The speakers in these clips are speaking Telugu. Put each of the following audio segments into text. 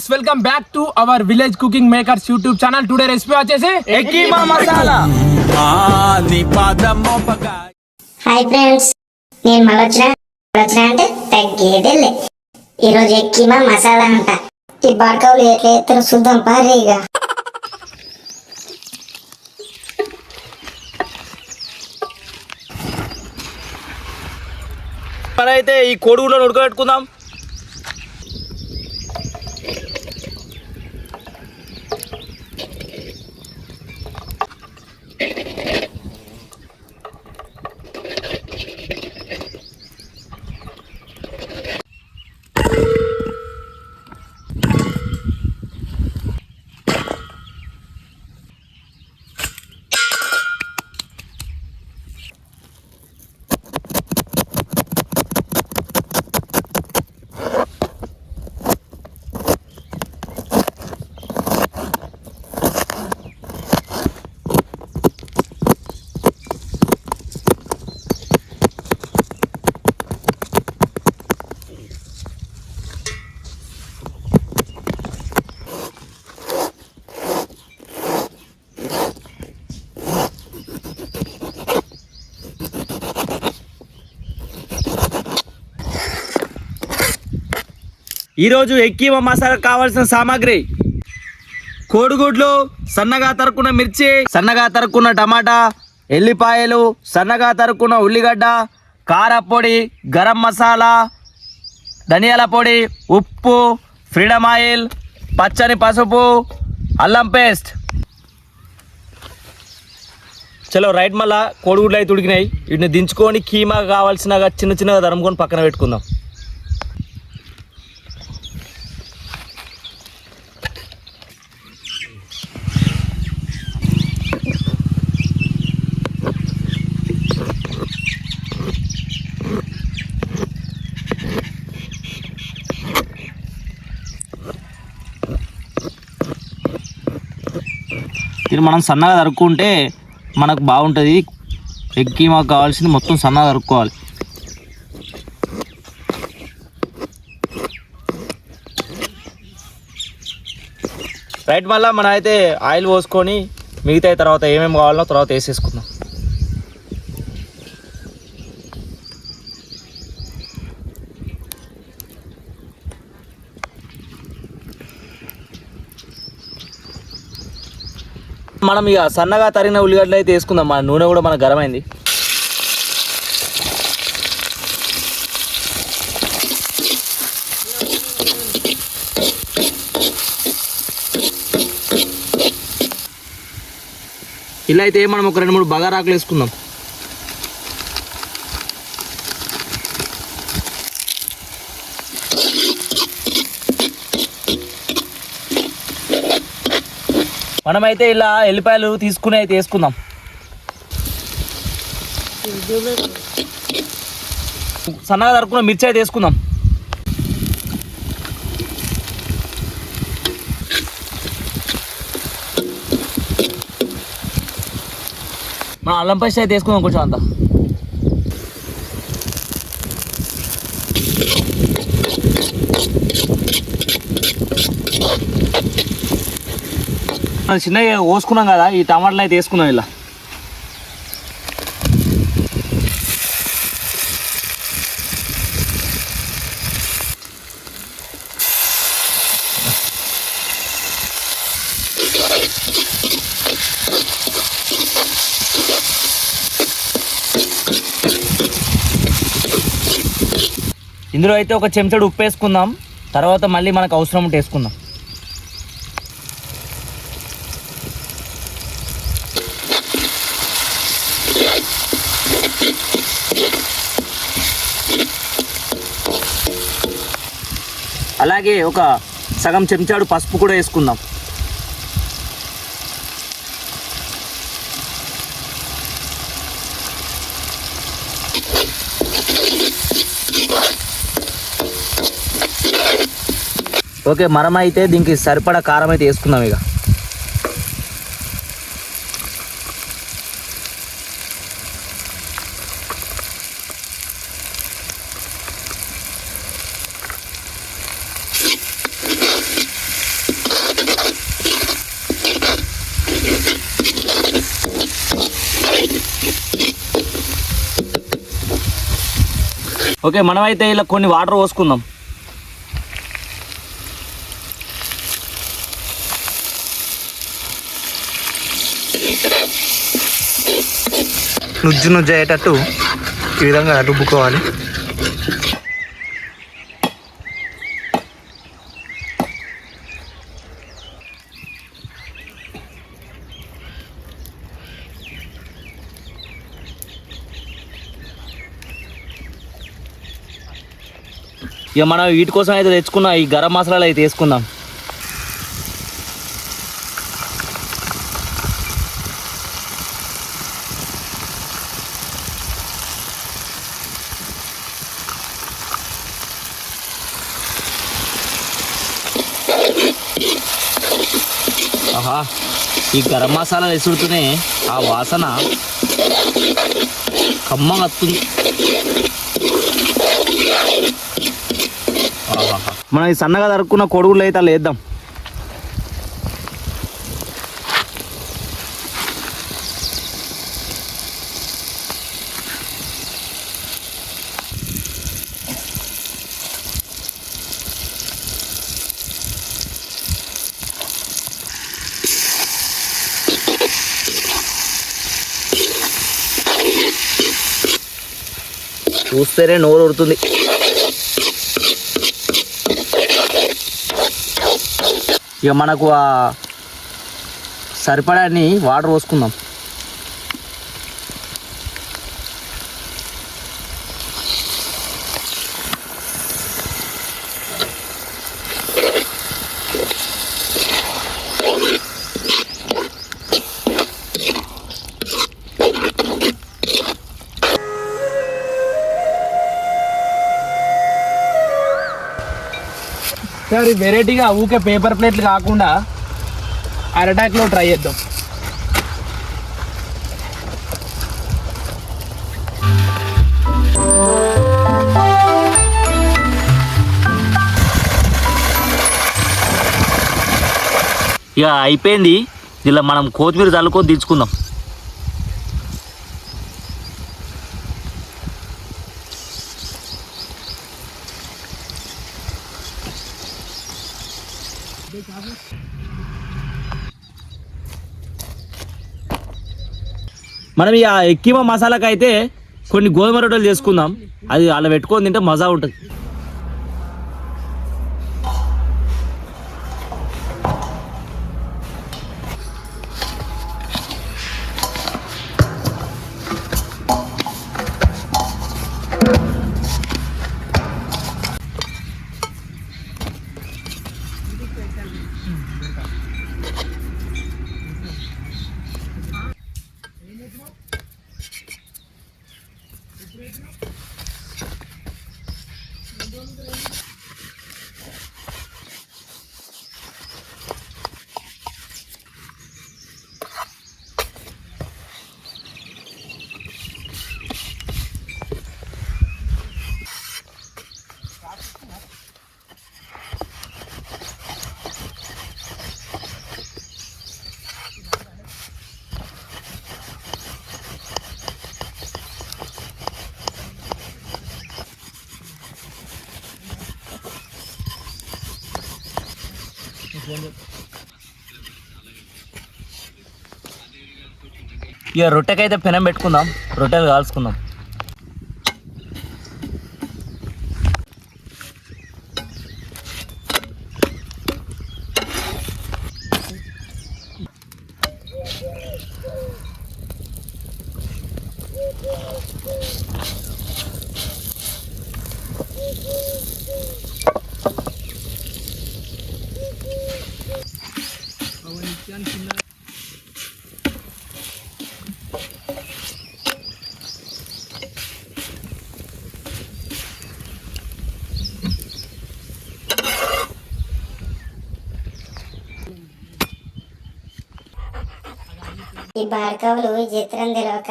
Friends welcome back to our village cooking makers YouTube channel. Today recipe వచ్చేసి ఎకీమా మసాలా. హాయ్ ఫ్రెండ్స్, నేను మళ్ళొచ్చిన అంటే తగ్గేదేలే. ఈరోజు ఎక్కీమా మసాలా అంట. ఈ బాడకావులు ఎట్లా ఎత్తారో చూద్దాం పారీగా. మనైతే ఈ కోడిగుడ్లను ఉడకబెట్టుకుందాం. ఈరోజు ఎక్కీమా మసాలా కావాల్సిన సామాగ్రి: కోడిగుడ్లు, సన్నగా తరుక్కున్న మిర్చి, సన్నగా తరుక్కున్న టమాటా, ఎల్లిపాయలు, సన్నగా తరుక్కున్న ఉల్లిగడ్డ, కారపొడి, గరం మసాలా, ధనియాల పొడి, ఉప్పు, ఫ్రీడమ్ ఆయిల్, పచ్చని పసుపు, అల్లం పేస్ట్. చలో రైట్. మళ్ళా కోడిగుడ్లు అయితే ఉడికినాయి. వీటిని దించుకొని కీమా కావాల్సినగా చిన్న చిన్నగా తరుముకొని పక్కన పెట్టుకుందాం. ఇది మనం సన్నగా తరుక్కుంటే మనకు బాగుంటుంది. ఎక్కీమాకు కావాల్సింది మొత్తం సన్నగా తరుక్కోవాలి. రైట్. మళ్ళీ మనం అయితే ఆయిల్ పోసుకొని మిగతా తర్వాత ఏమేమి కావాలో తర్వాత వేసేసుకుందాం. మనం ఇక సన్నగా తరిగిన ఉల్లిగడ్డలు అయితే వేసుకుందాం. మన నూనె కూడా మనకు గరమైంది. ఇలా అయితే మనం ఒక 2-3 బగారాకులు వేసుకుందాం. మనమైతే ఇలా ఎల్లిపాయలు తీసుకుని అయితే వేసుకుందాం. సన్నగా తరుక్కున్న మిర్చి అయితే వేసుకుందాం. మన అల్లం పేస్ట్ అయితే వేసుకుందాం కొంచెం అంతా. చిన్నగా కోసుకున్నాం కదా, ఈ టమాటాలు అయితే వేసుకున్నాం. ఇలా ఇందులో అయితే ఒక చెంచాడు ఉప్పు వేసుకుందాం. తర్వాత మళ్ళీ మనకు అవసరం ఉంటే వేసుకుందాం. అలాగే ఒక సగం చెంచాడు పసుపు కూడా వేసుకుందాం. ఓకే, మనమైతే దీనికి సరిపడా కారం అయితే వేసుకుందాం. ఇక ఓకే, మనమైతే ఇలా కొన్ని వాటర్ పోసుకుందాం. నుజ్జు నుజ్జు అయ్యేటట్టు ఈ విధంగా రుబ్బుకోవాలి. ఇక మనం వీటి కోసం అయితే తెచ్చుకున్న ఈ గరం మసాలాలు అయితే వేసుకుందాం. ఆహా, ఈ గరం మసాలా వేసుడుతూనే ఆ వాసన కమ్మగా వస్తుంది. మనం ఈ సన్నగా తరుక్కున్న కొడుగులు అయితే అలా వేద్దాం. చూస్తేనే నోరు ఉడుతుంది. ఇక మనకు ఆ సరిపడాన్ని వాటర్ పోసుకుందాం. సార్ వెరైటీగా ఊకే పేపర్ ప్లేట్లు కాకుండా అరటాక్లో ట్రై చేద్దాం. ఇక అయిపోయింది. ఇలా మనం కొత్తిమీర చల్లుకొని దించుకుందాం. మనం ఈ కీమా మసాలాకి అయితే కొన్ని గోధుమ రొట్టెలు చేసుకుందాం. అది అలా పెట్టుకొని తింటే మజా ఉంటుంది. ఇక రొట్టెకైతే పెనం పెట్టుకుందాం. రొట్టెలు కాల్చుకుందాం. ఈ బాడకవులు చిత్రం తెలియక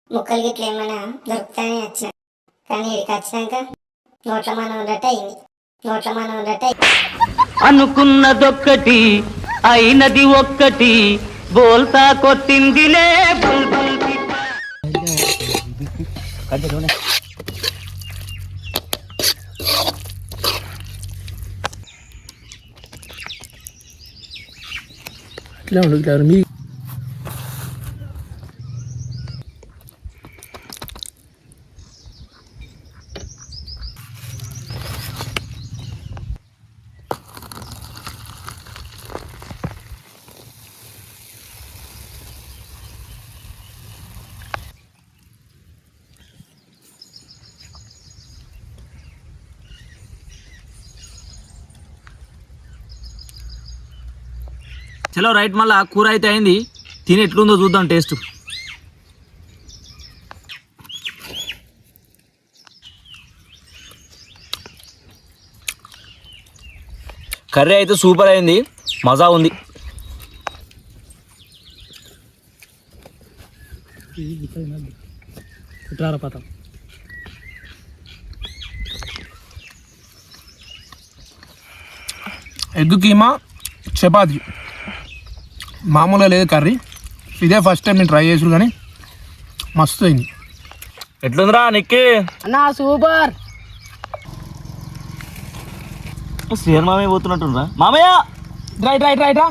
ముక్కలు గిట్ల ఏమైనా దొరుకుతాయని వచ్చిన, కానీ ఇక్కడికి వచ్చినాక నోట్ల మనం ఉన్నట్టు అయింది. అనుకున్నదొక్కటి అయినది ఒక్కటి బోల్తా కొట్టిందిలే బుల్బుల్ పిట్ట. ఇట్లా ఉండదు ఇట్లా మీ చలో రైట్ మళ్ళా కూర అయితే అయింది, తిని ఎట్లుందో చూద్దాం టేస్ట్. కర్రీ అయితే సూపర్ అయింది, మజా ఉంది. ఎగ్ కీమా చపాతి మామూలుగా లేదు కర్రీ. ఇదే ఫస్ట్ టైం నేను ట్రై చేసాను కానీ మస్తు అయింది. ఎట్లుందిరా నిక్కి? అన్నా సూపర్. శ్రీహర్ మామయ్య పోతున్నట్టుండ్రా. మామయ్య రైట్ రైట్ రైట్ రా.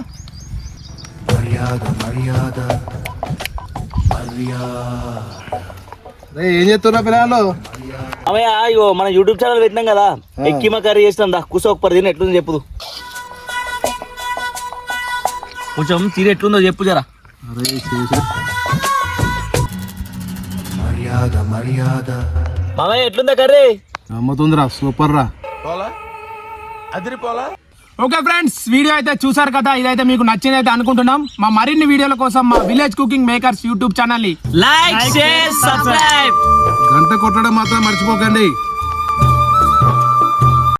ఏం చేస్తున్నా పిల్లలు? మామయ్య ఇగో మన యూట్యూబ్ ఛానల్ పెట్టినాం కదా, ఎక్కిమా కర్రీ చేస్తాం దా, కూసో ఒక 10 ఎట్లుంది చెప్పుదు. కొంచెం తీరు ఎట్లుందో చెప్పు జరా. మామయ్య ఎట్లుందా కర్రీ? నమ్ముతుందిరా, సూపర్ రా. ఓకే ఫ్రెండ్స్, వీడియో అయితే చూసారు కదా, ఇదైతే మీకు నచ్చింది అయితే అనుకుంటున్నాం. మా మరిన్ని వీడియోల కోసం మా village cooking makers YouTube channel ని లైక్, షేర్, సబ్స్క్రైబ్, గంట కొట్టడం మాత్రం మర్చిపోకండి.